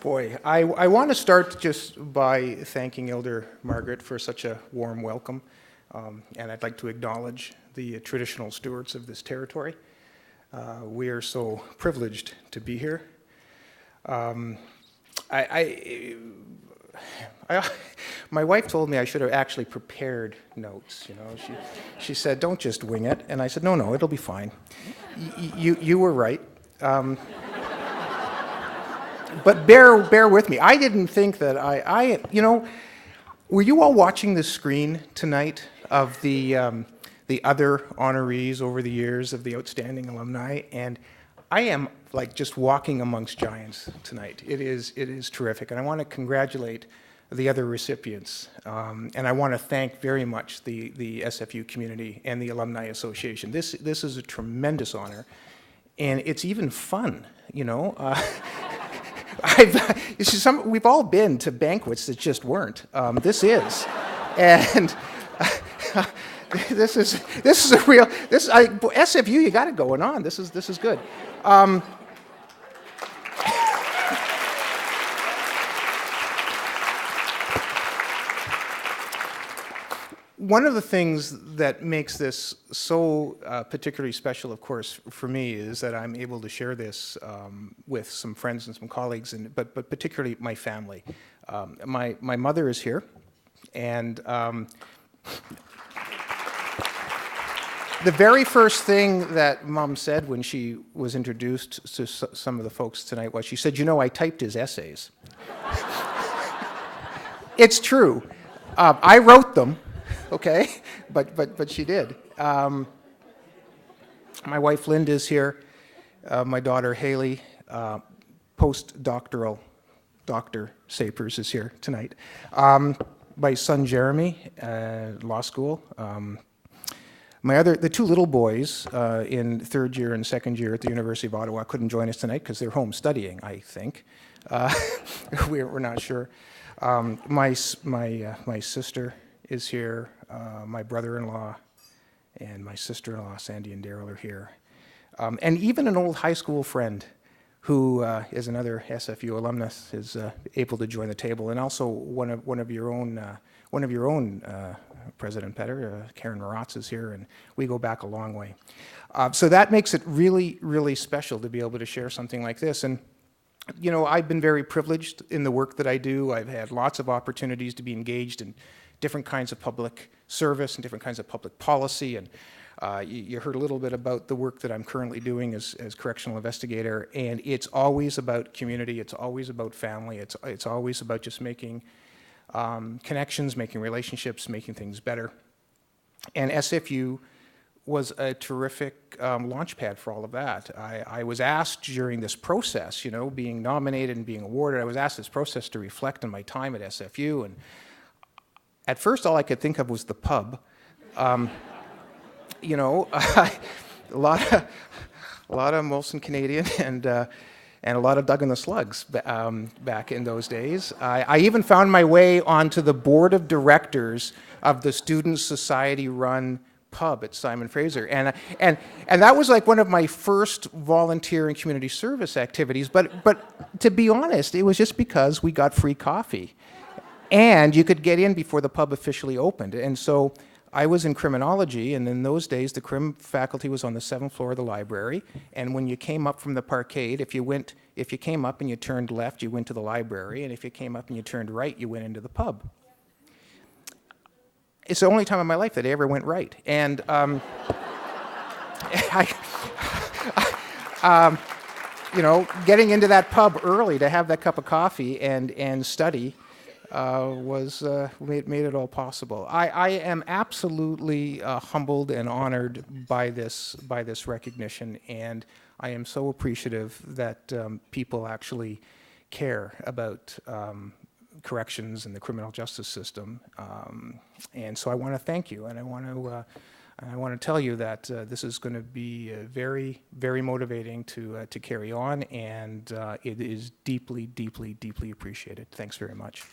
Boy, I want to start just by thanking Elder Margaret for such a warm welcome, and I'd like to acknowledge the traditional stewards of this territory. We are so privileged to be here. My wife told me I should have actually prepared notes. You know, she said, "Don't just wing it," and I said, "No, it'll be fine." You were right. But bear with me. I didn't think that were you all watching the screen tonight of the other honorees over the years of the outstanding alumni? And I am like just walking amongst giants tonight. It is terrific, and I want to congratulate the other recipients, and I want to thank very much the SFU community and the Alumni Association. This is a tremendous honor, and it's even fun, you know. We've all been to banquets that just weren't. This is, and this is a real. SFU, you got it going on. This is good. One of the things that makes this so particularly special, of course, for me is that I'm able to share this with some friends and some colleagues, but particularly my family. My mother is here, and the very first thing that Mom said when she was introduced to some of the folks tonight was, she said, "You know, I typed his essays." It's true. I wrote them. Okay, but she did. My wife Linda's here. My daughter Haley, postdoctoral Dr. Sapers, is here tonight. My son Jeremy, law school. The two little boys in third year and second year at the University of Ottawa couldn't join us tonight because they're home studying, I think. We're not sure. My sister is here, my brother-in-law and my sister-in-law, Sandy and Daryl, are here. And even an old high school friend who is another SFU alumnus is able to join the table, and also one of your own, President Petter, Karen Moratz, is here, and we go back a long way. So that makes it really, really special to be able to share something like this. And you know, I've been very privileged in the work that I do. I've had lots of opportunities to be engaged in different kinds of public service and different kinds of public policy, and you heard a little bit about the work that I'm currently doing as correctional investigator, and it's always about community, it's always about family, it's always about just making connections, making relationships, making things better. And SFU was a terrific launch pad for all of that. I was asked during this process, you know, being nominated and being awarded, I was asked this process to reflect on my time at SFU, and at first, all I could think of was the pub. You know, a lot of Molson Canadian and a lot of Doug and the Slugs back in those days. I even found my way onto the board of directors of the Student Society-run pub at Simon Fraser, and that was like one of my first volunteer and community service activities. But to be honest, it was just because we got free coffee. And you could get in before the pub officially opened. And so I was in criminology, and in those days, the crim faculty was on the 7th floor of the library. And when you came up from the parkade, if you came up and you turned left, you went to the library. And if you came up and you turned right, you went into the pub. It's the only time in my life that I ever went right. And you know, getting into that pub early to have that cup of coffee and study made it all possible. I am absolutely humbled and honored by this recognition, and I am so appreciative that people actually care about corrections and the criminal justice system. And so I want to thank you, and I want to tell you that this is going to be very, very motivating to carry on, and it is deeply, deeply, deeply appreciated. Thanks very much.